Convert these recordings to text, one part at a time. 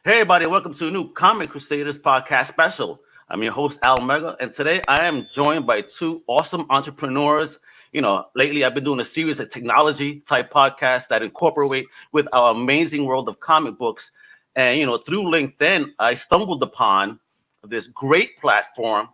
Hey, everybody, welcome to a new Comic Crusaders podcast special. I'm your host, Al Mega, and today I am joined by two awesome entrepreneurs. Lately I've been doing a series of technology type podcasts that incorporate with our amazing world of comic books. And, through LinkedIn, I stumbled upon this great platform.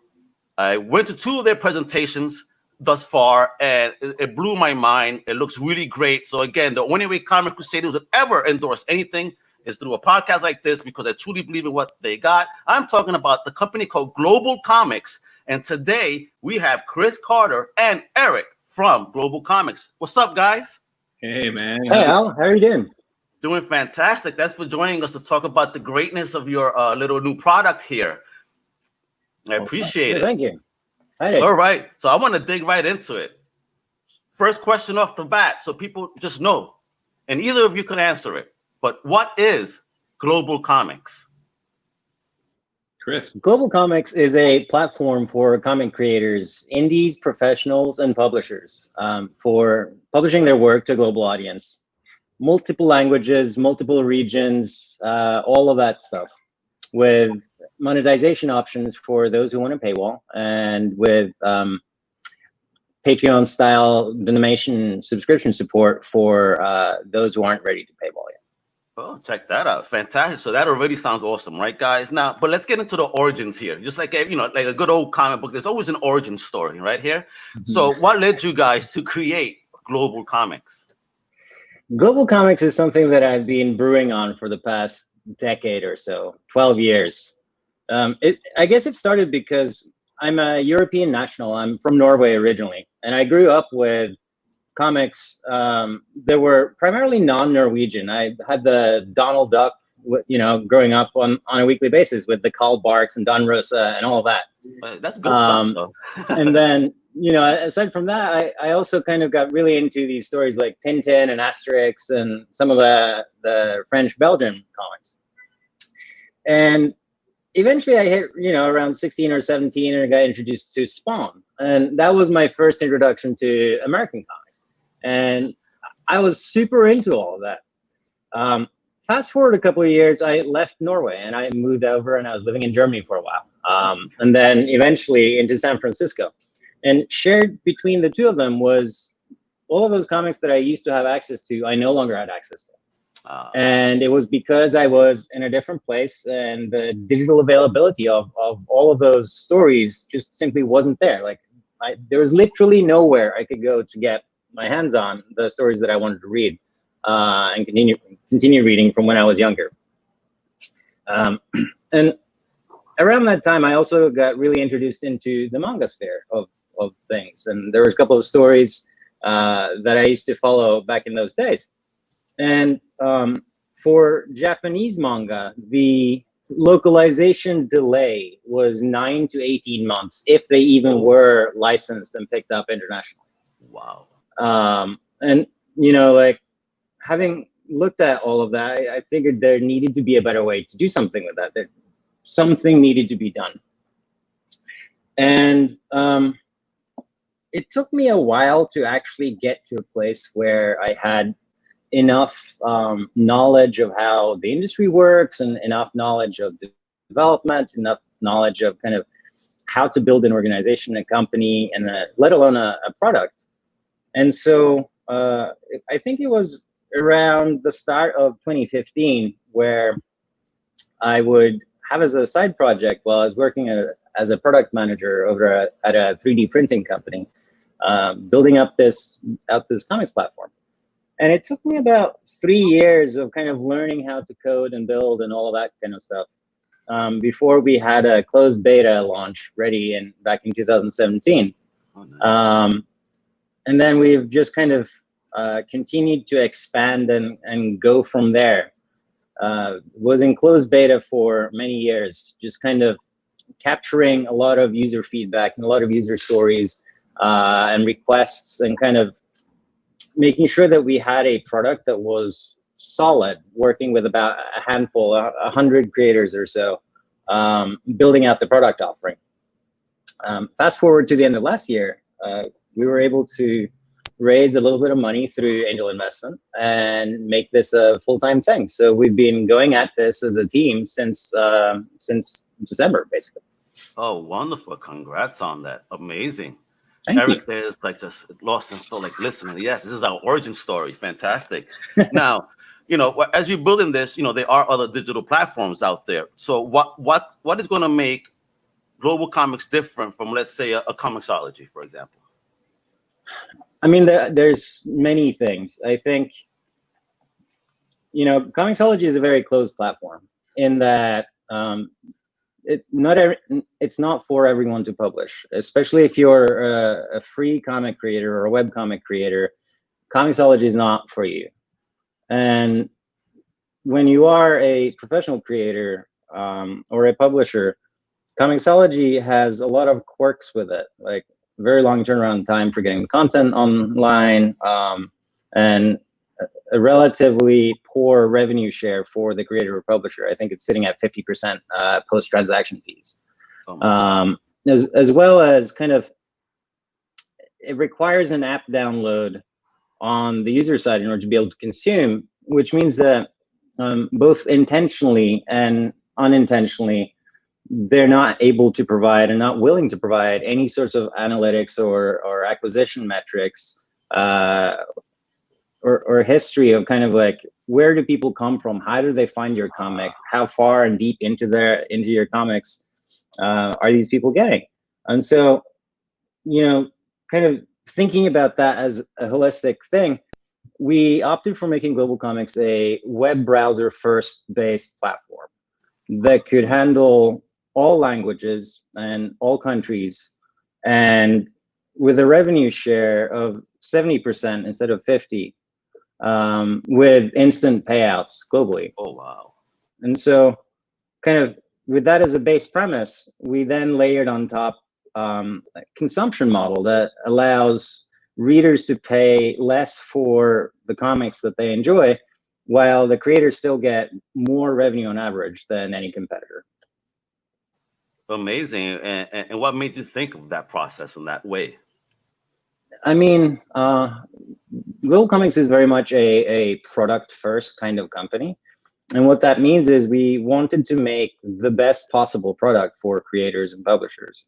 I went to two of their presentations thus far, and it blew my mind. It looks really great. So again, the only way Comic Crusaders would ever endorse anything is through a podcast like this because I truly believe in what they got. I'm talking about the company called Global Comix, and today we have Chris Carter and Eric from Global Comix. What's up, guys? Hey, man. Hey, Al. How are you doing? Doing fantastic. Thanks for joining us to talk about the greatness of your little new product here. I appreciate it. Thank you. Excited. All right. So I want to dig right into it. First question off the bat, so people just know, and either of you can answer it. But what is Global Comix? Chris. Global Comix is a platform for comic creators, indies, professionals, and publishers for publishing their work to a global audience. Multiple languages, multiple regions, all of that stuff, with monetization options for those who want a paywall, and with Patreon-style donation subscription support for those who aren't ready to paywall yet. Oh, check that out. Fantastic. So that already sounds awesome, right, guys? Now, but let's get into the origins here. Just like, like a good old comic book, there's always an origin story right here. Mm-hmm. So what led you guys to create Global Comix? Global Comix is something that I've been brewing on for the past decade or so, 12 years. I guess it started because I'm a European national. I'm from Norway originally, and I grew up with comics that were primarily non-Norwegian. I had the Donald Duck, growing up on a weekly basis with the Karl Barks and Don Rosa and all of that. That's good stuff, though. And then, aside from that, I also kind of got really into these stories like Tintin and Asterix and some of the French-Belgian comics. And eventually I hit, around 16 or 17 and I got introduced to Spawn. And that was my first introduction to American comics. And I was super into all of that. Fast forward a couple of years, I left Norway and I moved over and I was living in Germany for a while. And then eventually into San Francisco. And shared between the two of them was all of those comics that I used to have access to, I no longer had access to. And it was because I was in a different place and the digital availability of all of those stories just simply wasn't there. Like there was literally nowhere I could go to get my hands on the stories that I wanted to read and continue reading from when I was younger. And around that time, I also got really introduced into the manga sphere of things. And there was a couple of stories that I used to follow back in those days. And for Japanese manga, the localization delay was 9 to 18 months, if they even were licensed and picked up internationally. Wow. And, having looked at all of that, I figured there needed to be a better way to do something with that. Something needed to be done. And it took me a while to actually get to a place where I had enough knowledge of how the industry works and enough knowledge of the development, enough knowledge of kind of how to build an organization, a company, and let alone a product. And so I think it was around the start of 2015 where I would have as a side project while I was working as a product manager over at a 3D printing company, building up this comics platform. And it took me about 3 years of kind of learning how to code and build and all of that kind of stuff before we had a closed beta launch ready back in 2017. Oh, nice. And then we've just kind of continued to expand and go from there. Was in closed beta for many years, just kind of capturing a lot of user feedback and a lot of user stories and requests and kind of making sure that we had a product that was solid, working with about a handful, 100 creators or so, building out the product offering. Fast forward to the end of last year, we were able to raise a little bit of money through angel investment and make this a full-time thing. So we've been going at this as a team since December, basically. Oh, wonderful! Congrats on that. Amazing. Thank Eric you. is like just lost and so like listening. Yes, this is our origin story. Fantastic. Now, as you're building this, there are other digital platforms out there. So what is going to make Global Comics different from, let's say, a Comixology, for example? I mean, there's many things. I think, Comixology is a very closed platform in that it's not for everyone to publish, especially if you're a free comic creator or a web comic creator. Comixology is not for you. And when you are a professional creator or a publisher, Comixology has a lot of quirks with it, like very long turnaround time for getting the content online, and a relatively poor revenue share for the creator or publisher. I think it's sitting at 50% post-transaction fees. As well as kind of, it requires an app download on the user side in order to be able to consume, which means that both intentionally and unintentionally, they're not able to provide and not willing to provide any sorts of analytics or acquisition metrics or history of kind of like, where do people come from? How do they find your comic? How far and deep into your comics are these people getting? And so, kind of thinking about that as a holistic thing, we opted for making Global Comics a web browser first based platform that could handle all languages and all countries, and with a revenue share of 70% instead of 50%, with instant payouts globally. Oh, wow. And so kind of with that as a base premise, we then layered on top a consumption model that allows readers to pay less for the comics that they enjoy, while the creators still get more revenue on average than any competitor. Amazing. And what made you think of that process in that way? I mean, Global Comics is very much a product first kind of company. And what that means is we wanted to make the best possible product for creators and publishers.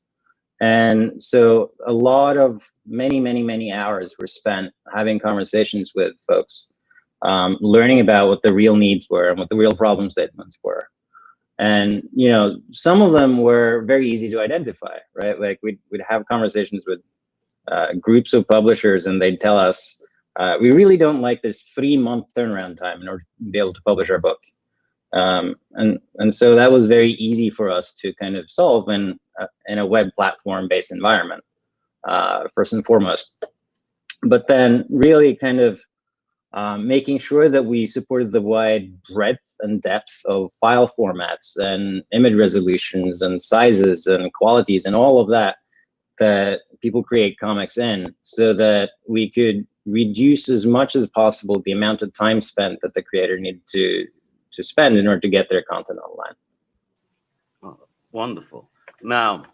And so a lot of many hours were spent having conversations with folks, learning about what the real needs were and what the real problem statements were. And, some of them were very easy to identify, right? Like we'd have conversations with groups of publishers, and they'd tell us, we really don't like this 3-month turnaround time in order to be able to publish our book. And so that was very easy for us to kind of solve in a web platform based environment, first and foremost. But then really kind of making sure that we supported the wide breadth and depth of file formats and image resolutions and sizes and qualities and all of that people create comics in, so that we could reduce as much as possible the amount of time spent that the creator needed to spend in order to get their content online. Oh, wonderful. Now,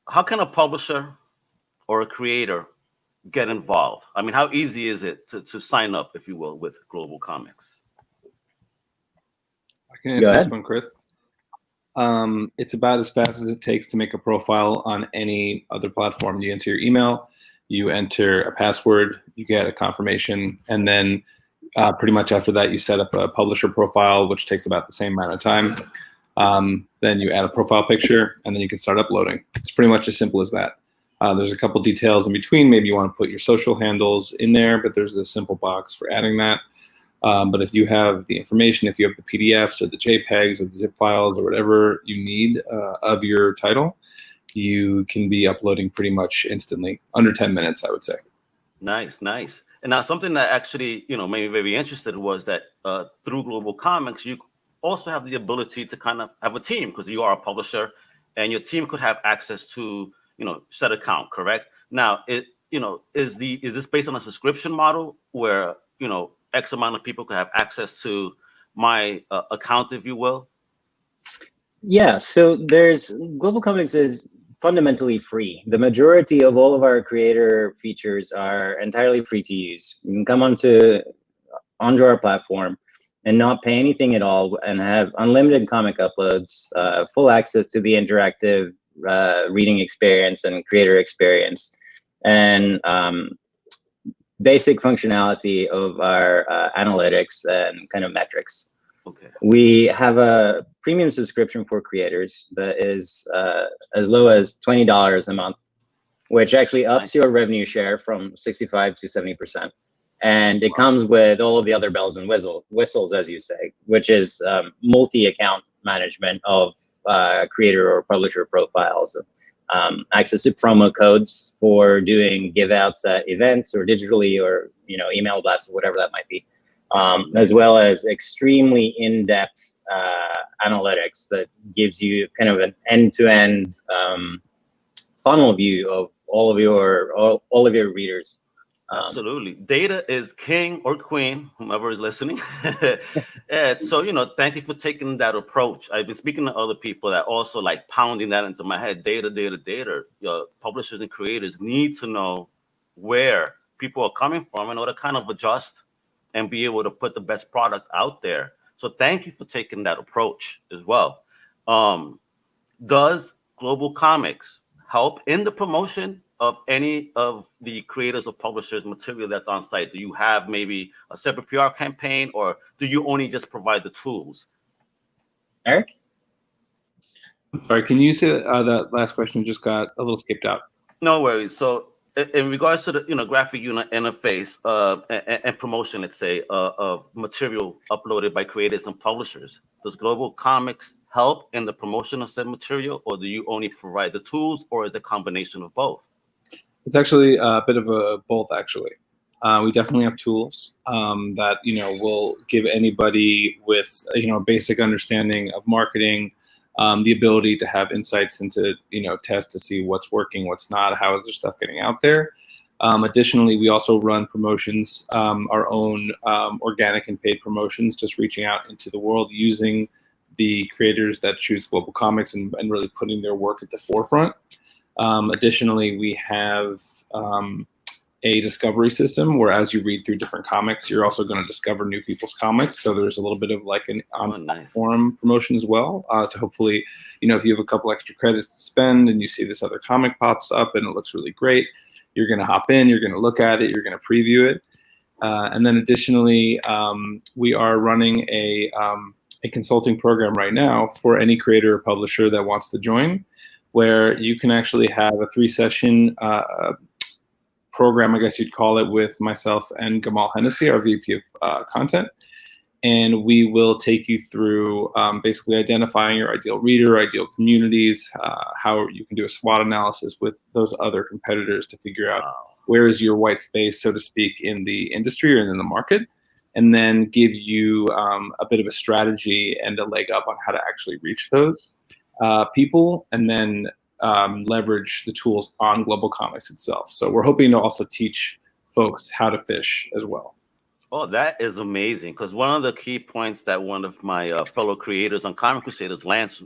how can a publisher or a creator get involved? I mean, how easy is it to sign up, if you will, with Global Comics? I can answer this one, Chris. It's about as fast as it takes to make a profile on any other platform. You enter your email, you enter a password, you get a confirmation, and then pretty much after that, you set up a publisher profile, which takes about the same amount of time. Then you add a profile picture, and then you can start uploading. It's pretty much as simple as that. There's a couple details in between. Maybe you want to put your social handles in there, but there's a simple box for adding that. But if you have the information, if you have the PDFs or the JPEGs or the zip files or whatever you need of your title, you can be uploading pretty much instantly, under 10 minutes, I would say. Nice. And now something that actually, made me very interested was that through Global Comics, you also have the ability to kind of have a team, because you are a publisher, and your team could have access to, set account, correct? Now, is this based on a subscription model where, X amount of people could have access to my account, if you will? Yeah, so there's Global Comics is fundamentally free. The majority of all of our creator features are entirely free to use. You can come onto our platform and not pay anything at all, and have unlimited comic uploads, full access to the interactive reading experience and creator experience, and basic functionality of our analytics and kind of metrics. Okay. We have a premium subscription for creators that is as low as $20 a month, which actually ups your revenue share from 65 to 70%. And it comes with all of the other bells and whistles, as you say, which is multi-account management of creator or publisher profiles, access to promo codes for doing give outs at events or digitally, or email blasts or whatever that might be, as well as extremely in-depth analytics that gives you kind of an end-to-end funnel view of all of your readers. Absolutely. Data is king or queen, whomever is listening. And so, thank you for taking that approach. I've been speaking to other people that also like pounding that into my head. Data. Publishers and creators need to know where people are coming from in order to kind of adjust and be able to put the best product out there. So thank you for taking that approach as well. Does Global Comix help in the promotion of any of the creators or publishers material that's on site? Do you have maybe a separate PR campaign, or do you only just provide the tools? Eric? Sorry, can you say that last question just got a little skipped out? No worries. So in regards to the graphic user interface and promotion, let's say, of material uploaded by creators and publishers, does Global Comix help in the promotion of said material, or do you only provide the tools, or is it a combination of both? It's actually a bit of a both, actually. We definitely have tools that will give anybody with a basic understanding of marketing the ability to have insights into test to see what's working, what's not, how is their stuff getting out there. Additionally, we also run promotions, our own organic and paid promotions, just reaching out into the world using the creators that choose Global Comix and really putting their work at the forefront. Additionally, we have a discovery system where as you read through different comics, you're also going to discover new people's comics. So there's a little bit of like an on-platform promotion as well to hopefully, if you have a couple extra credits to spend and you see this other comic pops up and it looks really great, you're going to hop in, you're going to look at it, you're going to preview it. And then additionally, we are running a consulting program right now for any creator or publisher that wants to join, where you can actually have a 3-session program, I guess you'd call it, with myself and Gamal Hennessy, our VP of content. And we will take you through basically identifying your ideal reader, ideal communities, how you can do a SWOT analysis with those other competitors to figure out where is your white space, so to speak, in the industry or in the market, and then give you a bit of a strategy and a leg up on how to actually reach those people, and then leverage the tools on Global Comix itself. So we're hoping to also teach folks how to fish as well. Oh, that is amazing. Because one of the key points that one of my fellow creators on Comic Crusaders, Lance,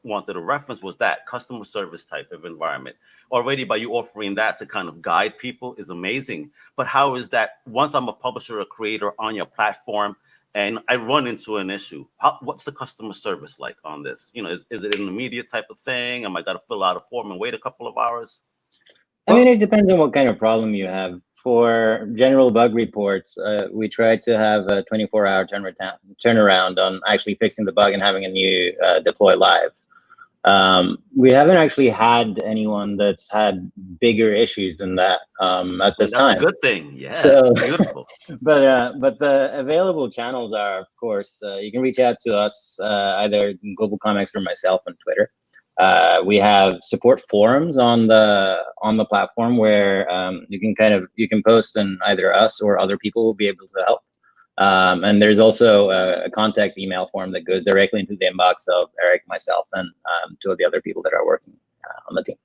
wanted to reference was that customer service type of environment. Already by you offering that to kind of guide people is amazing. But how is that once I'm a publisher or creator on your platform and I run into an issue, what's the customer service like on this? Is it an immediate type of thing? Am I got to fill out a form and wait a couple of hours? I mean, it depends on what kind of problem you have. For general bug reports, we try to have a 24-hour turnaround on actually fixing the bug and having a new deploy live. We haven't actually had anyone that's had bigger issues than that at this time. That's a good thing. Yeah, so beautiful. But the available channels are, of course, you can reach out to us, either Global Comix or myself on Twitter. We have support forums on the platform where you can post, and either us or other people will be able to help. And there's also a contact email form that goes directly into the inbox of Eric, myself, and two of the other people that are working on the team.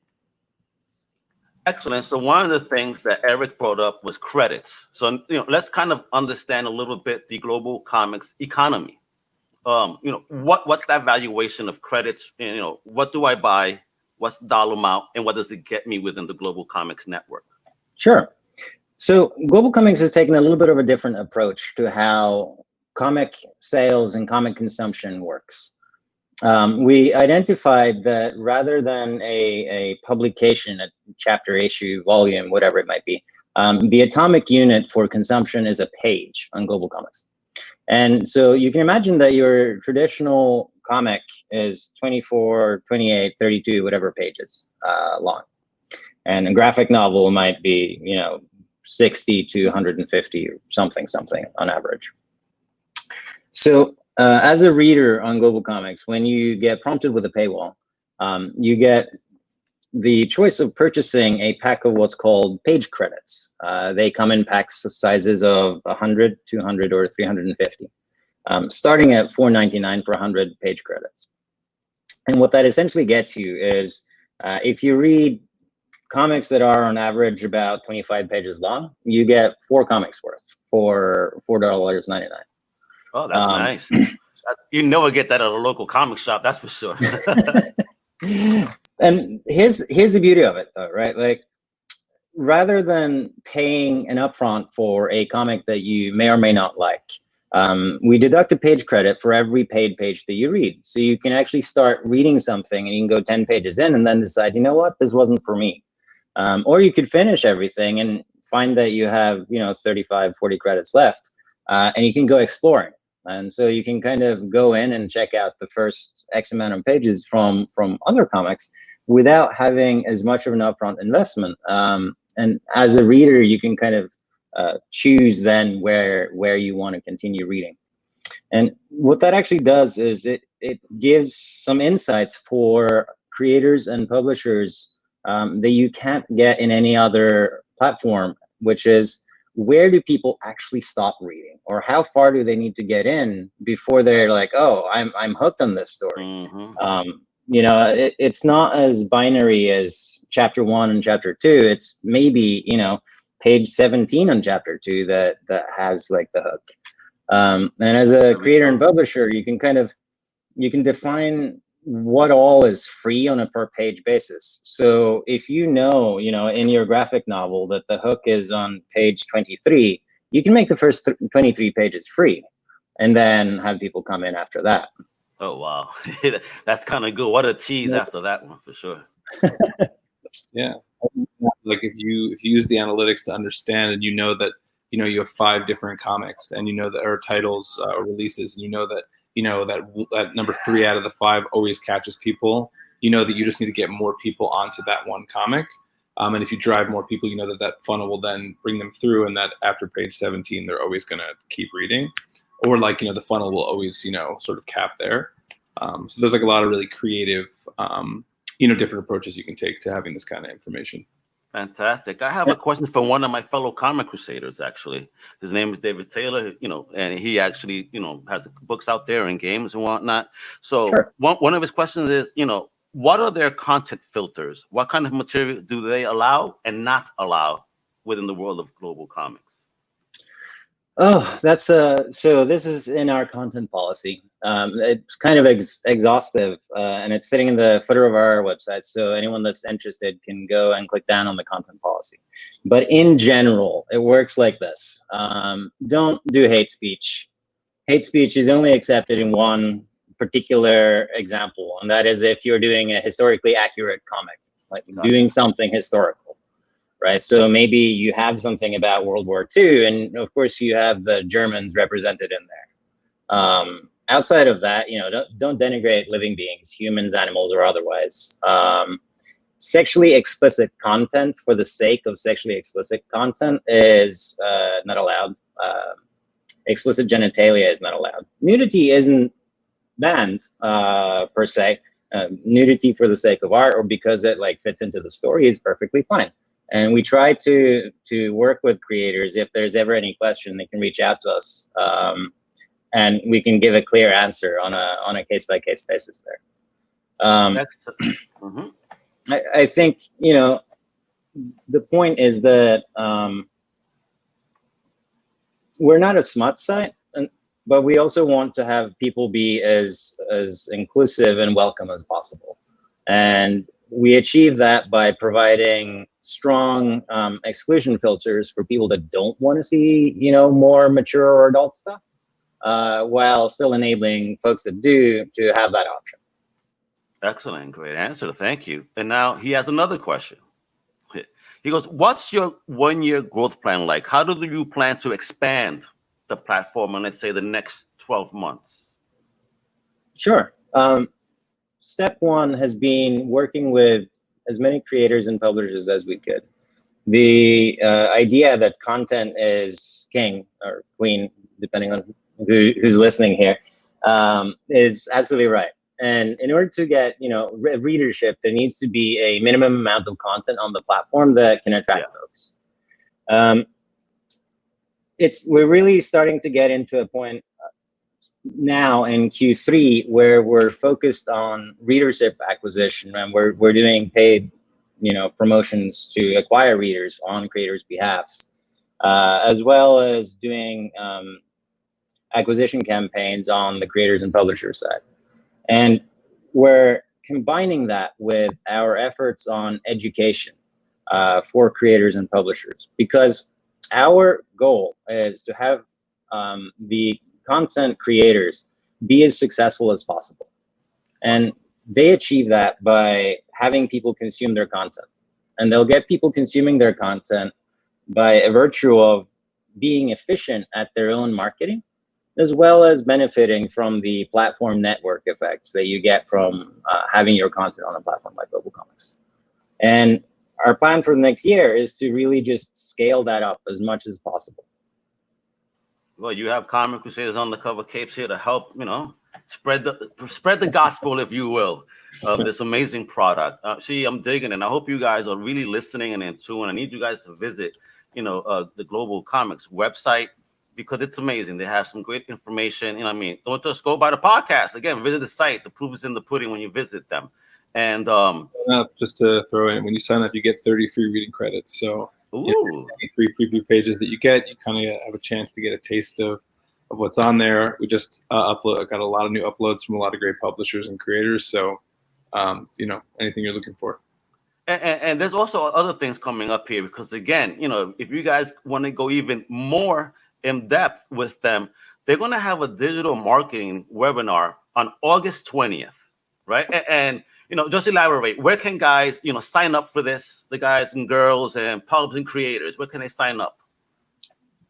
Excellent. So one of the things that Eric brought up was credits. So let's kind of understand a little bit the Global Comix economy. What's that valuation of credits? What do I buy? What's the dollar amount, and what does it get me within the Global Comics network? Sure. So Global Comics has taken a little bit of a different approach to how comic sales and comic consumption works. We identified that rather than a publication, a chapter, issue, volume, whatever it might be, the atomic unit for consumption is a page on Global Comics. And so you can imagine that your traditional comic is 24, 28, 32, whatever pages long. And a graphic novel might be, 60 to 150 or something on average. So as a reader on Global Comics, when you get prompted with a paywall, you get the choice of purchasing a pack of what's called page credits. They come in packs sizes of 100, 200, or 350, starting at $4.99 for 100 page credits. And what that essentially gets you is, if you read comics that are on average about 25 pages long, you get 4 comics worth for $4.99. Oh, that's nice. You never get that at a local comic shop, that's for sure. And here's the beauty of it, though, right? Like, rather than paying an upfront for a comic that you may or may not like, we deduct a page credit for every paid page that you read. So you can actually start reading something and you can go 10 pages in and then decide, you know what, this wasn't for me. Or you could finish everything and find that you have, 35, 40 credits left, and you can go exploring. And so you can kind of go in and check out the first X amount of pages from other comics without having as much of an upfront investment. And as a reader, you can kind of choose then where you want to continue reading. And what that actually does is it gives some insights for creators and publishers that you can't get in any other platform, which is, where do people actually stop reading, or how far do they need to get in before they're like, oh, I'm hooked on this story. Mm-hmm. It's not as binary as chapter 1 and chapter 2. It's maybe page 17 on chapter 2 that has like the hook. And as a creator and publisher, you can define what all is free on a per page basis. So if in your graphic novel that the hook is on page 23, you can make the first 23 pages free and then have people come in after that. Oh, wow. That's kind of good. What a tease after that one, for sure. Yeah. Like if you use the analytics to understand, and that you have 5 different comics, and that are titles or releases, and that number 3 out of the 5 always catches people, that you just need to get more people onto that one comic. And if you drive more people, that funnel will then bring them through, and that after page 17, they're always going to keep reading. Or the funnel will always, sort of cap there. So there's like a lot of really creative, different approaches you can take to having this kind of information. Fantastic. I have a question from one of my fellow comic crusaders, actually. His name is David Taylor, and he actually, has books out there and games and whatnot. So sure. One of his questions is, what are their content filters? What kind of material do they allow and not allow within the world of Global Comics? Oh, so this is in our content policy. It's kind of exhaustive, and it's sitting in the footer of our website. So anyone that's interested can go and click down on the content policy. But in general, it works like this. Don't do hate speech. Hate speech is only accepted in one particular example, and that is if you're doing a historically accurate comic, like doing something historical. Right, so maybe you have something about World War II, and of course you have the Germans represented in there. Outside of that, don't denigrate living beings, humans, animals, or otherwise. Sexually explicit content for the sake of sexually explicit content is not allowed. Explicit genitalia is not allowed. Nudity isn't banned per se. Nudity for the sake of art or because it fits into the story is perfectly fine. And we try to work with creators. If there's ever any question, they can reach out to us, and we can give a clear answer on a case-by-case basis there. Mm-hmm. I think the point is that we're not a smut site, but we also want to have people be as inclusive and welcome as possible. And we achieve that by providing strong exclusion filters for people that don't want to see, more mature or adult stuff, while still enabling folks that do to have that option. Excellent. Great answer. Thank you. And now he has another question. He goes, what's your 1-year growth plan like? How do you plan to expand the platform in, let's say, the next 12 months? Sure. Step one has been working with as many creators and publishers as we could. The idea that content is king or queen, depending on who's listening here, is absolutely right. And in order to get, readership, there needs to be a minimum amount of content on the platform that can attract folks. We're really starting to get into a point now in Q3 where we're focused on readership acquisition, and we're doing paid, promotions to acquire readers on creators' behalfs, as well as doing acquisition campaigns on the creators and publishers side. And we're combining that with our efforts on education for creators and publishers, because our goal is to have the content creators be as successful as possible. And they achieve that by having people consume their content. And they'll get people consuming their content by a virtue of being efficient at their own marketing, as well as benefiting from the platform network effects that you get from having your content on a platform like Global Comix. And our plan for the next year is to really just scale that up as much as possible. Well, you have Comic Crusaders on the cover capes here to help, spread the gospel, if you will, of this amazing product. See, I'm digging it. And I hope you guys are really listening and in tune. I need you guys to visit, the Global Comix website, because it's amazing. They have some great information. Don't just go by the podcast. Again, visit the site. The proof is in the pudding when you visit them. And just to throw in, when you sign up, you get 30 free reading credits. So any free preview pages that you get, you kind of have a chance to get a taste of what's on there. We just got a lot of new uploads from a lot of great publishers and creators. So, anything you're looking for. And there's also other things coming up here, because again, if you guys want to go even more in depth with them, they're going to have a digital marketing webinar on August 20th, right? And just elaborate. Where can guys, sign up for this? The guys and girls and pubs and creators, where can they sign up?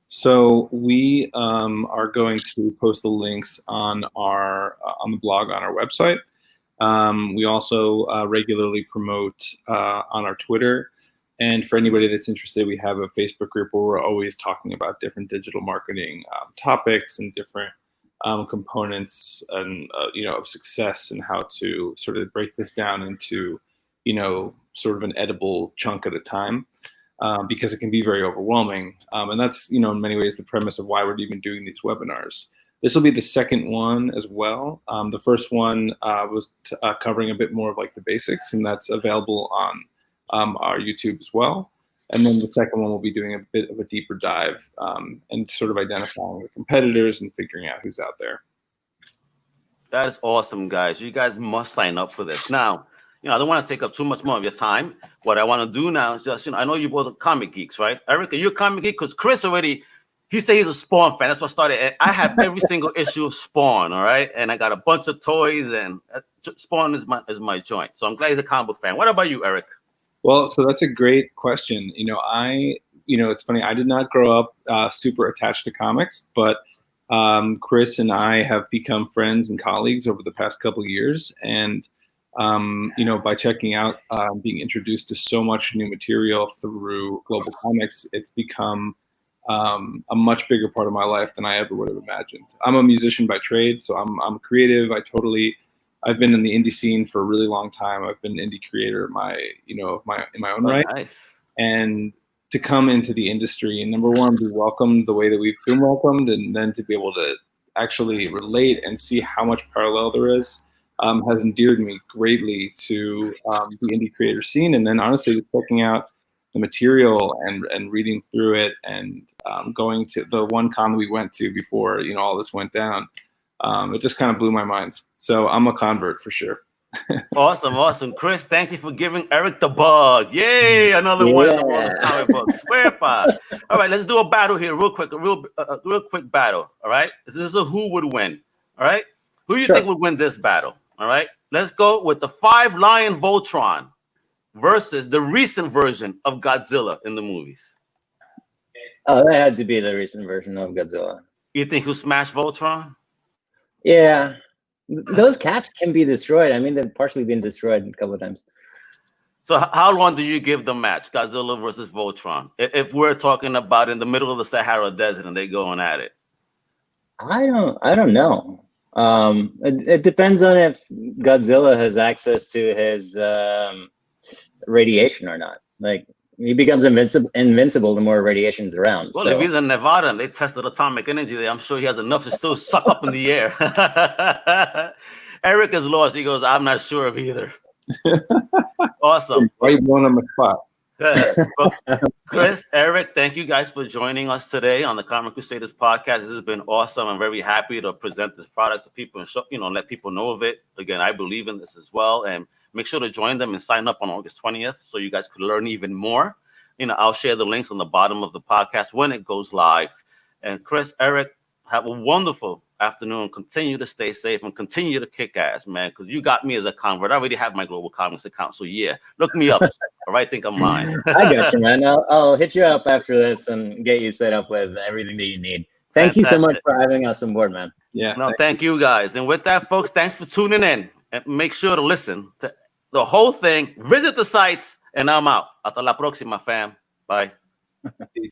So we are going to post the links on the blog on our website. We also regularly promote on our Twitter. And for anybody that's interested, we have a Facebook group where we're always talking about different digital marketing topics and different components and of success, and how to sort of break this down into sort of an edible chunk at a time, because it can be very overwhelming, and that's in many ways the premise of why we're even doing these webinars. This will be the second one as well. The first one was covering a bit more of like the basics, and that's available on our YouTube as well. And then the second one will be doing a bit of a deeper dive and sort of identifying the competitors and figuring out who's out there. That is awesome, guys. You guys must sign up for this. Now, I don't want to take up too much more of your time. What I want to do now is just, I know you both are comic geeks, right? Eric, are you a comic geek? Because Chris he said he's a Spawn fan. That's what started. And I have every single issue of Spawn, all right? And I got a bunch of toys, and Spawn is my joint. So I'm glad he's a comic book fan. What about you, Eric? Well, so that's a great question. It's funny. I did not grow up super attached to comics, but Chris and I have become friends and colleagues over the past couple of years. And, by checking out, being introduced to so much new material through Global Comix, it's become a much bigger part of my life than I ever would have imagined. I'm a musician by trade, so I'm creative. I've been in the indie scene for a really long time. I've been an indie creator in my own right. Nice. And to come into the industry and number one, be welcomed the way that we've been welcomed, and then to be able to actually relate and see how much parallel there is, has endeared me greatly to the indie creator scene. And then honestly, just checking out the material and reading through it, and going to the one con we went to before all this went down. It just kind of blew my mind. So I'm a convert for sure. Awesome. Chris, thank you for giving Eric the bug. Yay, another one in the world of comic books. Swearpa. All right, let's do a battle here real quick. A real quick battle. All right. This is a who would win. All right. Who do you think would win this battle? All right. Let's go with the 5-lion Voltron versus the recent version of Godzilla in the movies. Oh, that had to be the recent version of Godzilla. You think he'll smash Voltron? Yeah. Those cats can be destroyed. I mean, they've partially been destroyed a couple of times. So how long do you give the match, Godzilla versus Voltron? If we're talking about in the middle of the Sahara Desert and they going at it. I don't know. It depends on if Godzilla has access to his radiation or not. Like, he becomes invincible the more radiation's around. Well, so. if he's in Nevada and they tested atomic energy there, I'm sure he has enough to still suck up in the air. Eric is lost. He goes, I'm not sure of either. Awesome. Right one on the spot. Well, Chris, Eric, thank you guys for joining us today on the Comic Crusaders podcast. This has been awesome. I'm very happy to present this product to people and show, let people know of it. Again, I believe in this as well. And make sure to join them and sign up on August 20th so you guys could learn even more. I'll share the links on the bottom of the podcast when it goes live. And Chris, Eric, have a wonderful afternoon. Continue to stay safe and continue to kick ass, man, because you got me as a convert. I already have my Global Comics account. So, yeah, look me up. All right, think I'm mine. I got you, man. I'll hit you up after this and get you set up with everything that you need. Thank you so much for having us on board, man. Yeah. No, thank you guys. And with that, folks, thanks for tuning in. And make sure to listen to the whole thing. Visit the sites. And I'm out. Hasta la próxima, fam. Bye. Peace.